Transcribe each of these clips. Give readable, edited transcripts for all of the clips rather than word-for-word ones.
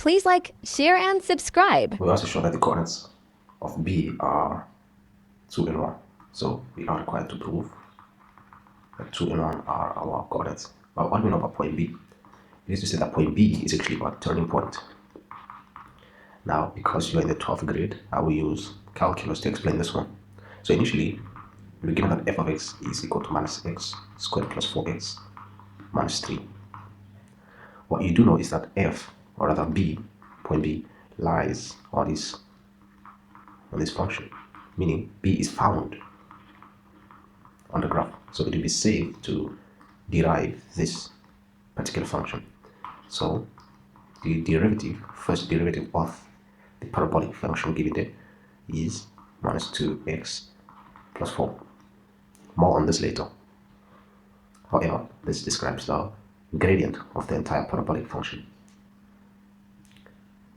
Please like, share, and subscribe. We also show that the coordinates of B are 2 and 1. So we are required to prove that 2 and 1 are our coordinates. But what do we know about point B? It is to say that point B is actually our turning point. Now, because you're in the 12th grade, I will use calculus to explain this one. So initially, we're given that f of x is equal to minus x squared plus 4x minus 3. What you do know is that f, or rather b, point B, lies on this function, meaning b is found on the graph. So it will be safe to derive this particular function. So the first derivative of the parabolic function given there is minus 2x plus 4. More on this later. However, this describes the gradient of the entire parabolic function.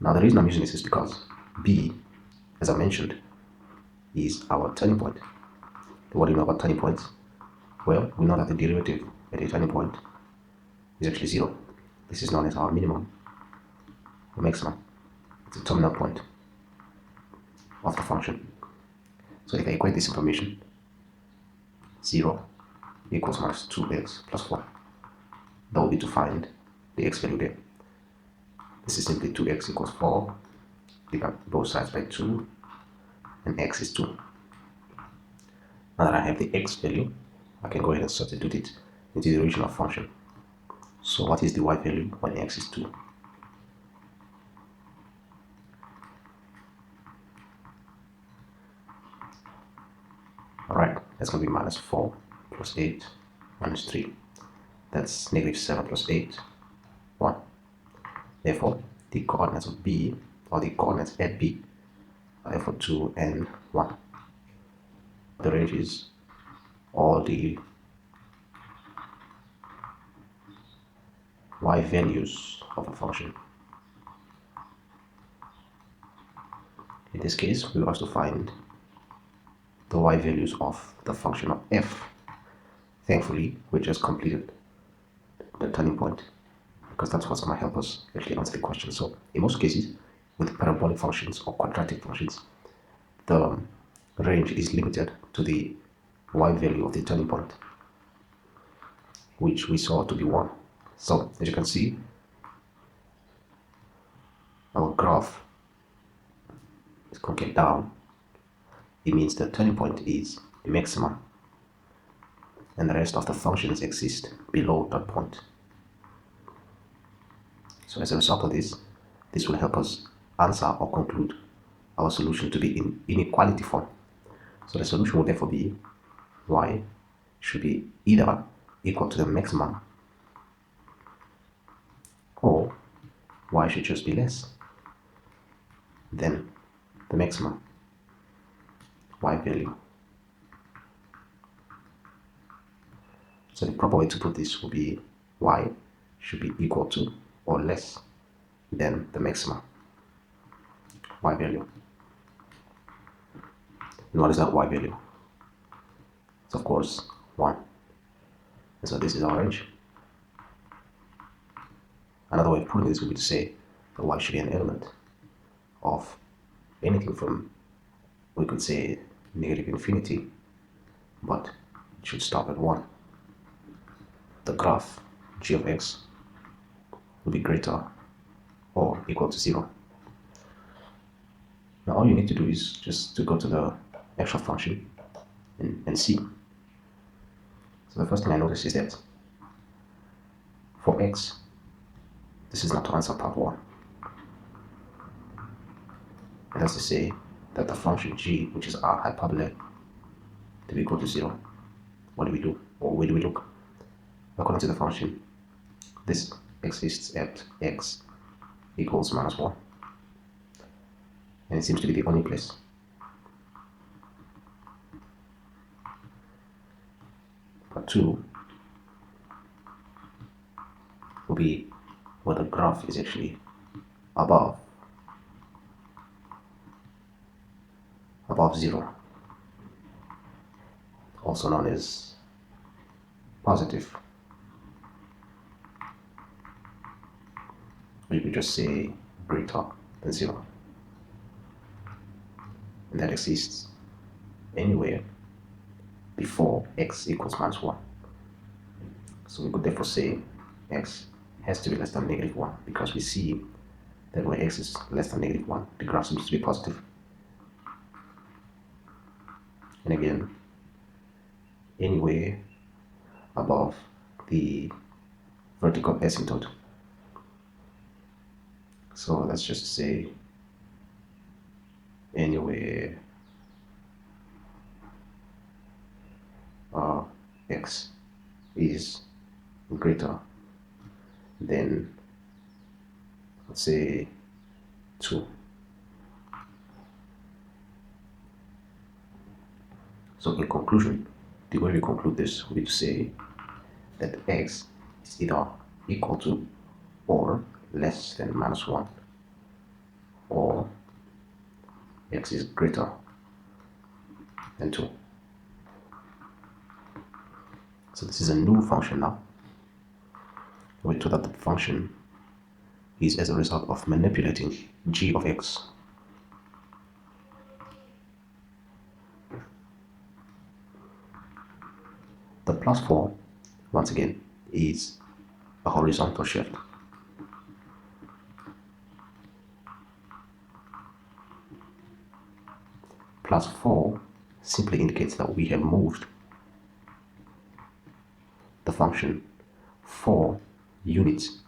Now the reason I'm using this is because b, as I mentioned, is our turning point. What do you know about turning points? Well, we know that the derivative at a turning point is actually 0. This is known as our minimum or maximum. It's a terminal point of the function. So if I equate this information, 0 equals minus 2x plus 4. That will be to find the x value there. This is simply 2x equals 4. Divide both sides by 2, and x is 2. Now that I have the x value, I can go ahead and substitute it into the original function. So what is the y value when x is 2? Alright, that's going to be minus 4 plus 8 minus 3. That's negative 7 plus 8, 1. Therefore, the coordinates of B, or the coordinates at B, are therefore 2 and 1. The range is all the y values of a function. In this case, we will also find the y values of the function of f. Thankfully, we just completed the turning point, because that's what's going to help us actually answer the question. So in most cases, with parabolic functions or quadratic functions, the range is limited to the y value of the turning point, which we saw to be 1. So as you can see, our graph is going to get down. It means the turning point is the maximum, and the rest of the functions exist below that point. So as a result of this will help us answer or conclude our solution to be in inequality form. So the solution will therefore be y should be either equal to the maximum, or y should just be less than the maximum y value. So the proper way to put this will be y should be equal to or less than the maximum y value. And what is that y value? It's of course 1. And so this is our range. Another way of putting this would be to say that y should be an element of anything from, we could say, negative infinity, but it should stop at 1. The graph g of x will be greater or equal to 0. Now all you need to do is just to go to the actual function and see. So the first thing I notice is that for x, this is not to answer part 1. It has to say that the function g, which is our hyperbola, to be equal to 0. What do we do? Or where do we look? According to the function, this exists at x equals minus 1. And it seems to be the only place. Part 2 will be where the graph is actually above 0, also known as positive. Or you could just say greater than 0. And that exists anywhere before x equals minus 1. So we could therefore say x has to be less than negative 1, because we see that when x is less than negative 1, the graph seems to be positive. And again, anywhere above the vertical asymptote. So let's just say anywhere x is greater than, let's say, 2. So in conclusion, the way we conclude this would be to say that x is either equal to or less than minus 1, or x is greater than 2. So this is a new function now. We're told that the function is as a result of manipulating g of x. The plus 4, once again, is a horizontal shift. Plus 4 simply indicates that we have moved the function 4 units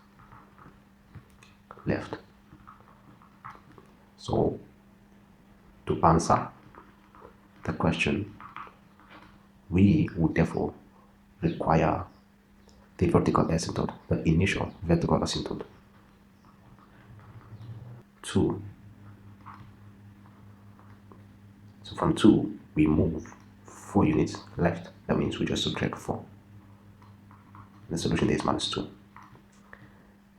left. So to answer the question, we would therefore require the vertical asymptote, the initial vertical asymptote, to. So from 2, we move 4 units left. That means we just subtract 4. The solution there is minus 2.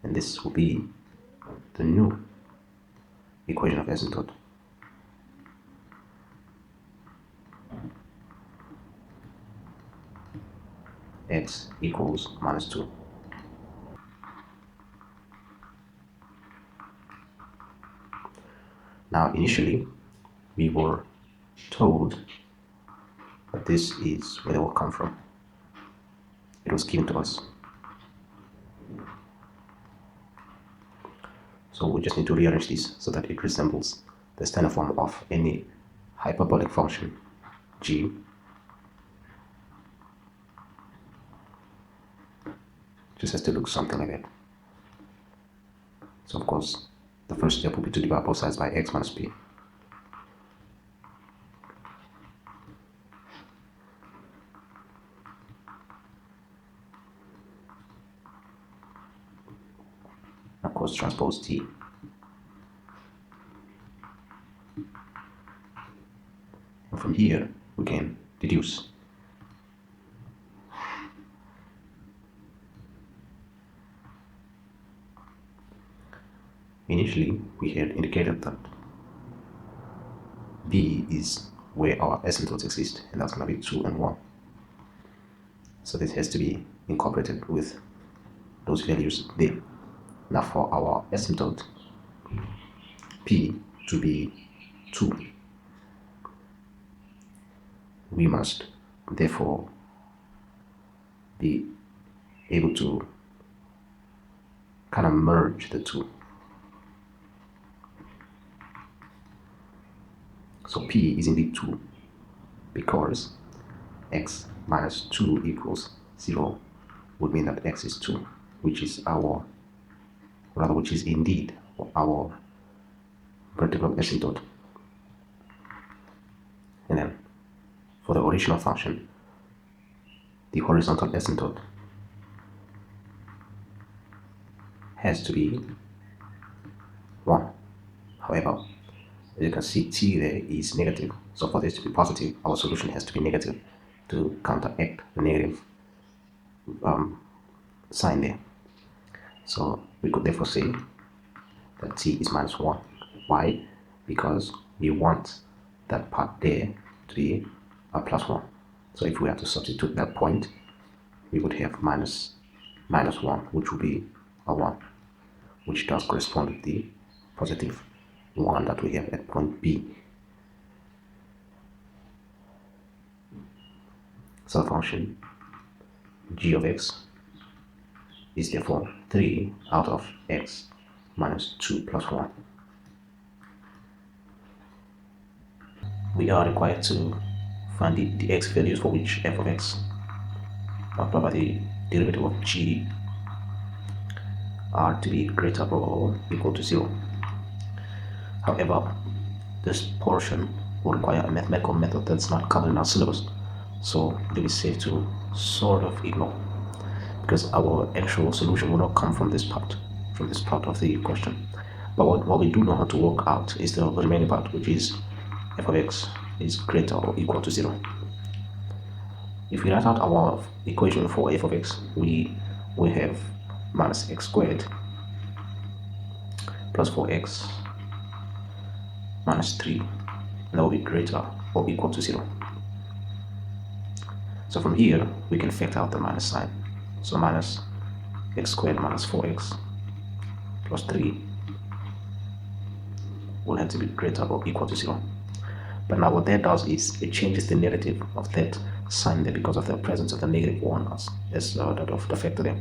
And this will be the new equation of asymptote. X equals minus 2. Now, initially, we were told that this is where they will come from. It was given to us. So we just need to rearrange this so that it resembles the standard form of any hyperbolic function, g. Just has to look something like that. So of course, the first step will be to divide both sides by x minus p. Of course, transpose t. And from here, we can deduce. Initially, we had indicated that B is where our asymptotes exist, and that's going to be 2 and 1. So this has to be incorporated with those values there. Now for our asymptote P to be 2, we must therefore be able to kind of merge the two. So P is indeed 2 because x minus 2 equals 0 would mean that x is 2, which is indeed our vertical asymptote. And then for the original function, the horizontal asymptote has to be 1. However, as you can see, t there is negative. So for this to be positive, our solution has to be negative to counteract the negative sign there. So we could therefore say that t is minus 1. Why? Because we want that part there to be a plus 1. So if we have to substitute that point, we would have minus 1, which would be a 1, which does correspond with the positive 1 that we have at point B. So the function g of x is therefore 3 out of x minus 2 plus 1. We are required to find the x values for which f of x multiplied by the derivative of g are to be greater or equal to 0. However, this portion will require a mathematical method that's not covered in our syllabus, so it will be safe to sort of ignore, because our actual solution will not come from this part of the question. But what we do know how to work out is the remaining part, which is f of x is greater or equal to 0. If we write out our equation for f of x, we have minus x squared plus 4x minus 3, and that will be greater or equal to 0. So from here, we can factor out the minus sign. So minus x squared minus 4x plus 3 will have to be greater or equal to 0. But now what that does is it changes the narrative of that sign there because of the presence of the negative 1 as that of the factor there.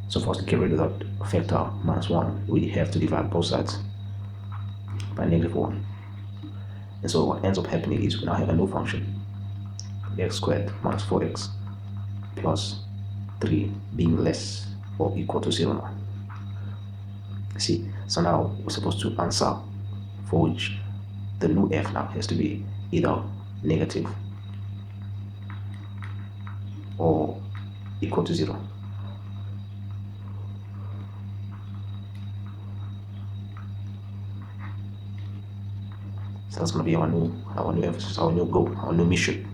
So for us to get rid of that factor minus 1, we have to divide both sides by negative 1. And so what ends up happening is we now have a new function, x squared minus 4x plus 3 being less or equal to 0 now. See, so now we're supposed to answer for which the new f now has to be either negative or equal to 0. So that's going to be our new emphasis, our new goal, our new mission.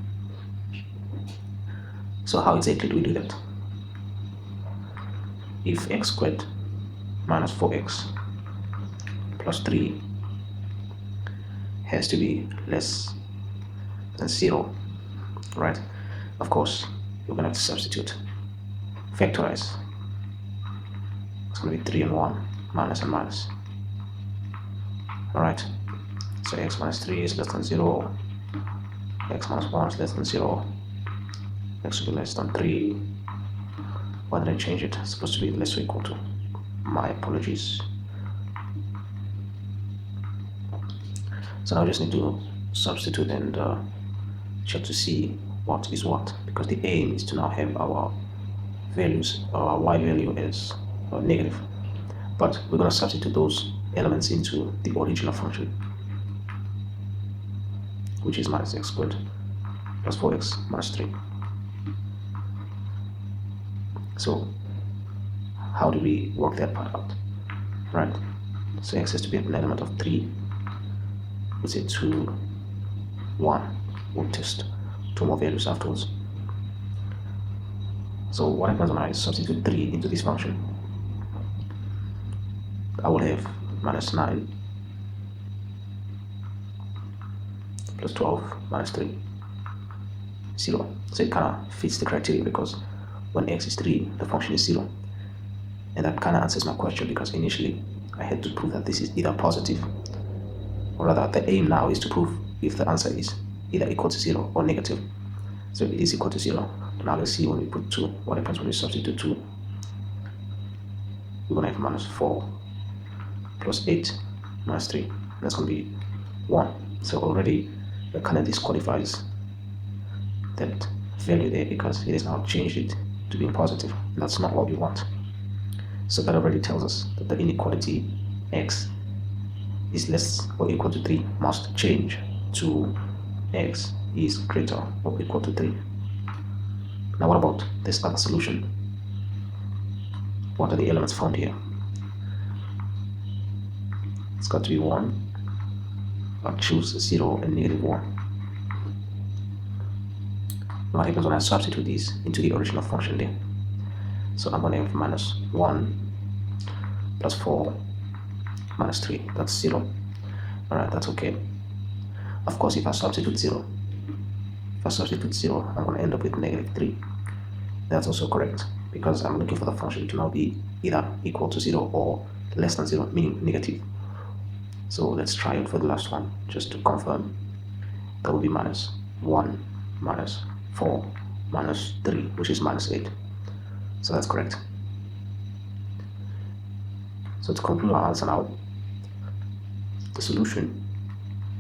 So how exactly do we do that? If x squared minus 4x plus 3 has to be less than 0, right? Of course, we're going to have to substitute, factorize. It's going to be 3 and 1, minus and minus. Alright, so x minus 3 is less than 0, x minus 1 is less than 0, x will be less than 3. Why did I change it? It's supposed to be less or equal to. My apologies. So now I just need to substitute and check to see what is what, because the aim is to now have our values, our y value as negative. But we're going to substitute those elements into the original function, which is minus x squared plus 4x minus 3. So how do we work that part out? Right, so x has to be an element of 3. We say 2, 1. We'll test 2 more values afterwards. So what happens when I substitute 3 into this function? I will have minus 9 plus 12 minus 3, 0. So it kind of fits the criteria, because when x is 3, the function is 0. And that kind of answers my question, because initially I had to prove that this is either positive, or rather the aim now is to prove if the answer is either equal to 0 or negative. So it is equal to 0. Now let's see when we put 2, what happens when we substitute 2. We're going to have minus 4 plus 8 minus 3. That's going to be 1. So already that kind of disqualifies that value there, because it has now changed it to being positive. That's not what we want. So that already tells us that the inequality x is less or equal to 3 must change to x is greater or equal to 3. Now what about this other solution? What are the elements found here? It's got to be 1. I'll choose 0 and negative 1. What happens when I substitute these into the original function there? So I'm going to have minus 1 plus 4 minus 3. That's 0. Alright, that's okay. Of course, if I substitute 0, I'm going to end up with negative 3. That's also correct, because I'm looking for the function to now be either equal to 0 or less than 0, meaning negative. So let's try it for the last one, just to confirm. That will be minus 1, minus 4, minus 3, which is minus 8. So that's correct. So to conclude our answer now, the solution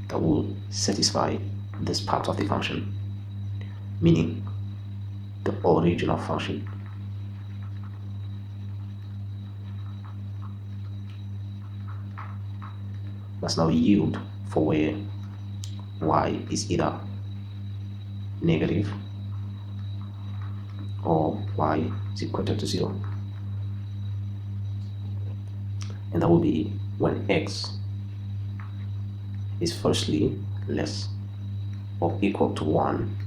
that will satisfy this part of the function, meaning the original function, must now yield for where y is either negative or y is equal to 0. And that will be when x is firstly less or equal to 1,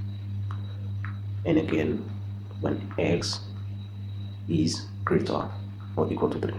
and again when x is greater or equal to 3.